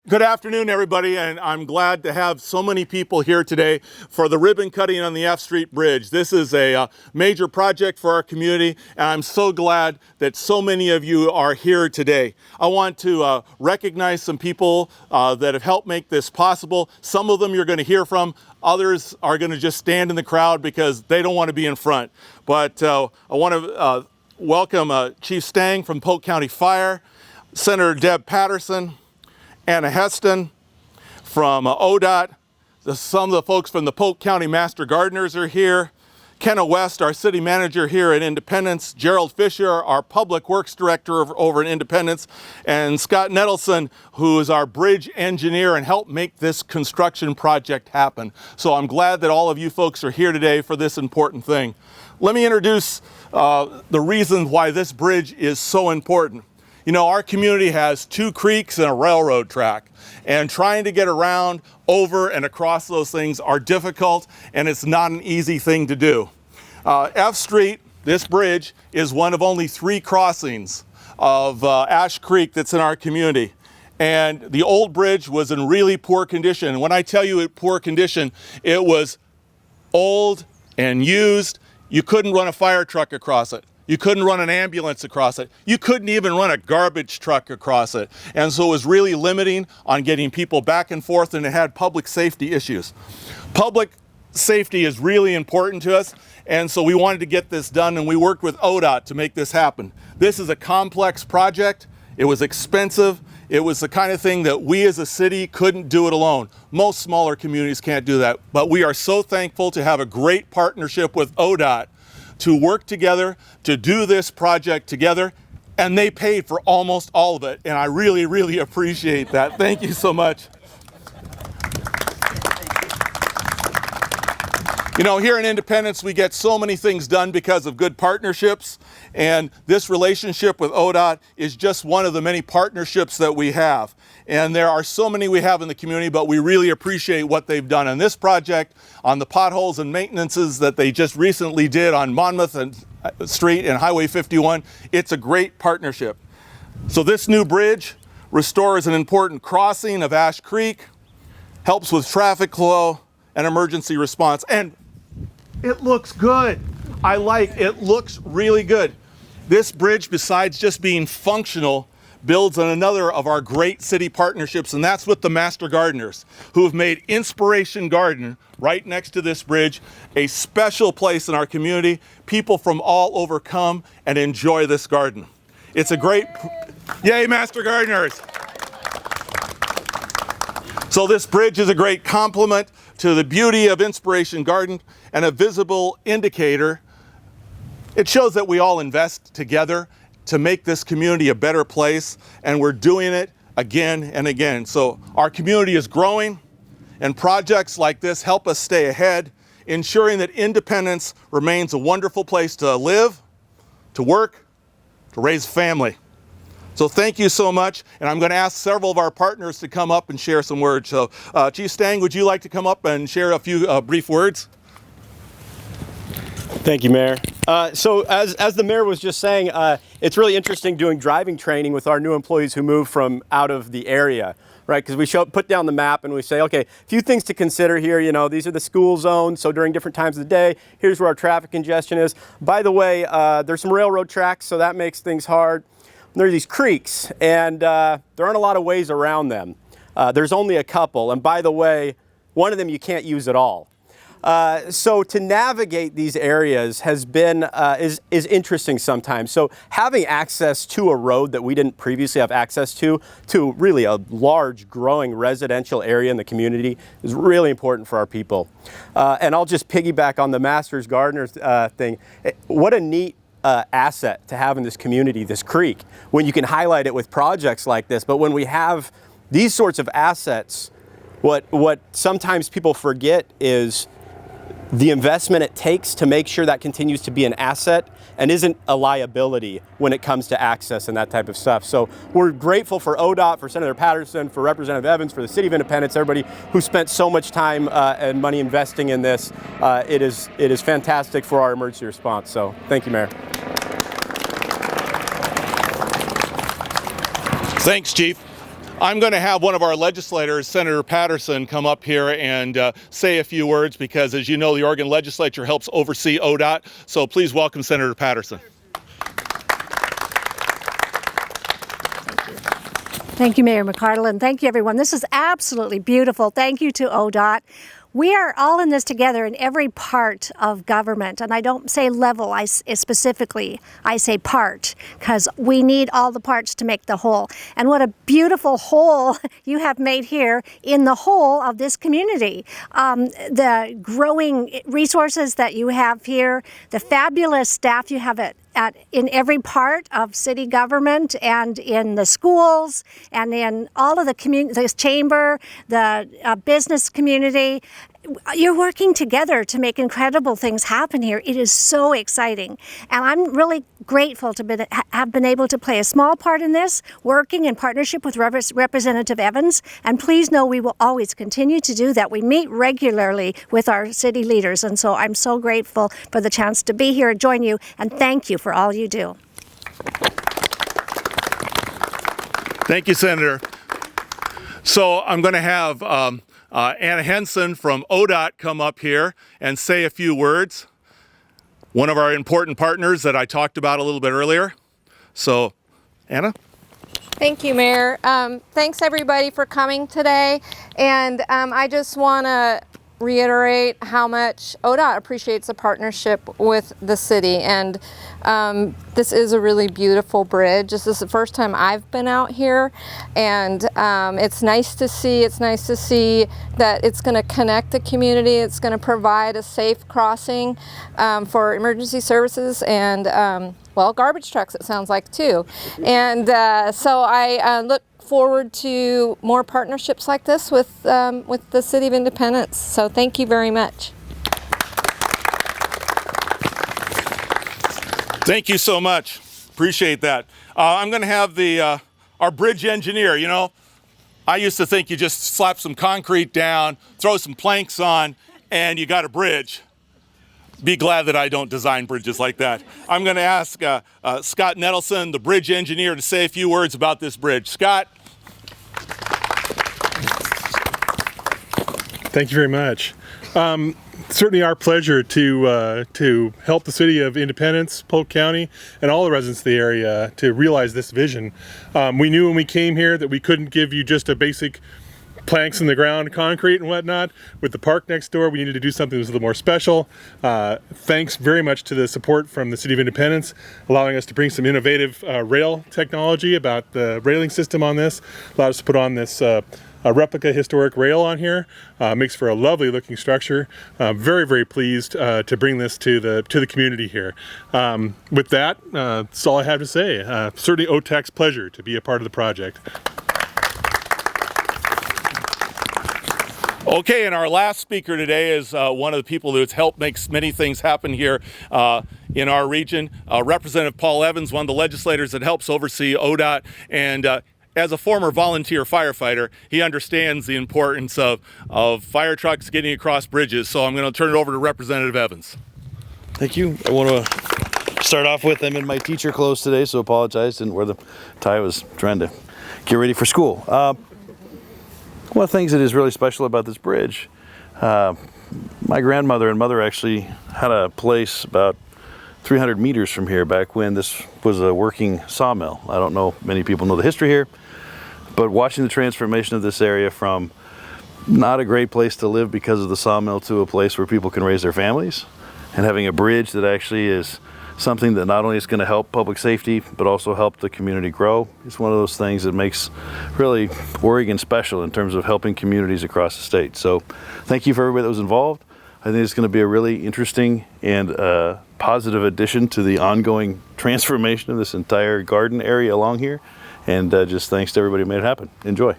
Good afternoon, everybody, and I'm glad to have so many people here today for the ribbon cutting on the F Street Bridge. This is a major project for our community, and I'm so glad that so many of you are here today. I want to recognize some people that have helped make this possible. Some of them you're going to hear from. Others are going to just stand in the crowd because they don't want to be in front. But I want to welcome Chief Stang from Polk County Fire, Senator Deb Patterson, Anna Henson from Odot. Some of the folks from the Polk County Master Gardeners are here. Kenna West, our city manager here at Independence. Gerald Fisher, our public works director over at Independence. And Scott Nettleson, who is our bridge engineer and helped make this construction project happen. So I'm glad that all of you folks are here today for this important thing. Let me introduce the reason why this bridge is so important. You know, our community has 2 creeks and a railroad track, and trying to get around, over, and across those things are difficult, and it's not an easy thing to do. F Street, this bridge, is one of only 3 crossings of Ash Creek that's in our community. And the old bridge was in really poor condition. And when I tell you poor condition, it was old and used. You couldn't run a fire truck across it. You couldn't run an ambulance across it. You couldn't even run a garbage truck across it. And so it was really limiting on getting people back and forth, and it had public safety issues. Public safety is really important to us, and so we wanted to get this done, and we worked with Odot to make this happen. This is a complex project. It was expensive. It was the kind of thing that we as a city couldn't do it alone. Most smaller communities can't do that, but we are so thankful to have a great partnership with Odot to work together, to do this project together, and they paid for almost all of it, and I really, really appreciate that. Thank you so much. You know, here in Independence, we get so many things done because of good partnerships, and this relationship with Odot is just one of the many partnerships that we have. And there are so many we have in the community, but we really appreciate what they've done on this project, on the potholes and maintenances that they just recently did on Monmouth and Street and Highway 51. It's a great partnership. So this new bridge restores an important crossing of Ash Creek, helps with traffic flow and emergency response, and it looks good. It looks really good. This bridge, besides just being functional, builds on another of our great city partnerships, and that's with the Master Gardeners, who have made Inspiration Garden right next to this bridge a special place in our community. People from all over come and enjoy this garden. It's a great, yay Master Gardeners! So this bridge is a great complement to the beauty of Inspiration Garden and a visible indicator. It shows that we all invest together to make this community a better place, and we're doing it again and again. So our community is growing, and projects like this help us stay ahead, ensuring that Independence remains a wonderful place to live, to work, to raise a family. So thank you so much, and I'm going to ask several of our partners to come up and share some words. So Chief Stang, would you like to come up and share a few brief words? Thank you, Mayor. So as the Mayor was just saying, it's really interesting doing driving training with our new employees who move from out of the area, right? Because we put down the map and we say, okay, a few things to consider here. You know, these are the school zones, so during different times of the day, here's where our traffic congestion is. By the way, there's some railroad tracks, so that makes things hard. There are these creeks, and there aren't a lot of ways around them. There's only a couple, and by the way, one of them you can't use at all. So to navigate these areas has been is interesting sometimes. So having access to a road that we didn't previously have access to really a large growing residential area in the community is really important for our people. And I'll just piggyback on the Masters Gardeners thing. What a neat asset to have in this community, this creek, when you can highlight it with projects like this. But when we have these sorts of assets, what sometimes people forget is the investment it takes to make sure that continues to be an asset and isn't a liability when it comes to access and that type of stuff. So we're grateful for Odot, for Senator Patterson, for Representative Evans, for the City of Independence, everybody who spent so much time and money investing in this. It is fantastic for our emergency response. So thank you, Mayor. Thanks, Chief. I'm going to have one of our legislators, Senator Patterson, come up here and say a few words because, as you know, the Oregon legislature helps oversee Odot. So please welcome Senator Patterson. Thank you, Mayor McCardle, and thank you, everyone. This is absolutely beautiful. Thank you to Odot. We are all in this together in every part of government, and I don't say level, I specifically, I say part, because we need all the parts to make the whole. And what a beautiful whole you have made here in the whole of this community. The growing resources that you have here, the fabulous staff you have in every part of city government and in the schools and in all of the community, the chamber, the business community. You're working together to make incredible things happen here. It is so exciting. And I'm really grateful to have been able to play a small part in this, working in partnership with Representative Evans. And please know we will always continue to do that. We meet regularly with our city leaders. And so I'm so grateful for the chance to be here and join you. And thank you for all you do. Thank you, Senator. So I'm going to have Anna Henson from Odot come up here and say a few words. One of our important partners that I talked about a little bit earlier. So, Anna? Thank you, Mayor. Thanks everybody for coming today. And I just want to reiterate how much Odot appreciates the partnership with the city. And this is a really beautiful bridge. This is the first time I've been out here, and it's nice to see. It's nice to see that it's going to connect the community. It's going to provide a safe crossing for emergency services and well, garbage trucks, it sounds like, too. And so I look forward to more partnerships like this with the City of Independence. So thank you very much. Thank you so much. Appreciate that. I'm going to have our bridge engineer. You know, I used to think you just slap some concrete down, throw some planks on, and you got a bridge. Be glad that I don't design bridges like that. I'm going to ask Scott Nettleson, the bridge engineer, to say a few words about this bridge. Scott. Thank you very much. Certainly our pleasure to help the City of Independence, Polk County, and all the residents of the area to realize this vision. We knew when we came here that we couldn't give you just a basic planks in the ground, concrete and whatnot. With the park next door, we needed to do something that was a little more special. Thanks very much to the support from the City of Independence, allowing us to bring some innovative rail technology about the railing system on this. Allowed us to put on this a replica historic rail on here. Makes for a lovely looking structure. Very, very pleased to bring this to the community here. With that, that's all I have to say. Certainly OTAC's pleasure to be a part of the project. Okay, and our last speaker today is one of the people who's helped make many things happen here in our region. Representative Paul Evans, one of the legislators that helps oversee Odot, and as a former volunteer firefighter, he understands the importance of fire trucks getting across bridges. So I'm going to turn it over to Representative Evans. Thank you. I want to start off with, I'm in my teacher clothes today, so apologize. Didn't wear the tie. I was trying to get ready for school. One of the things that is really special about this bridge, my grandmother and mother actually had a place about 300 meters from here back when this was a working sawmill. I don't know, many people know the history here, but watching the transformation of this area from not a great place to live because of the sawmill to a place where people can raise their families, and having a bridge that actually is something that not only is going to help public safety, but also help the community grow. It's one of those things that makes really Oregon special in terms of helping communities across the state. So thank you for everybody that was involved. I think it's going to be a really interesting and positive addition to the ongoing transformation of this entire garden area along here. And just thanks to everybody who made it happen. Enjoy.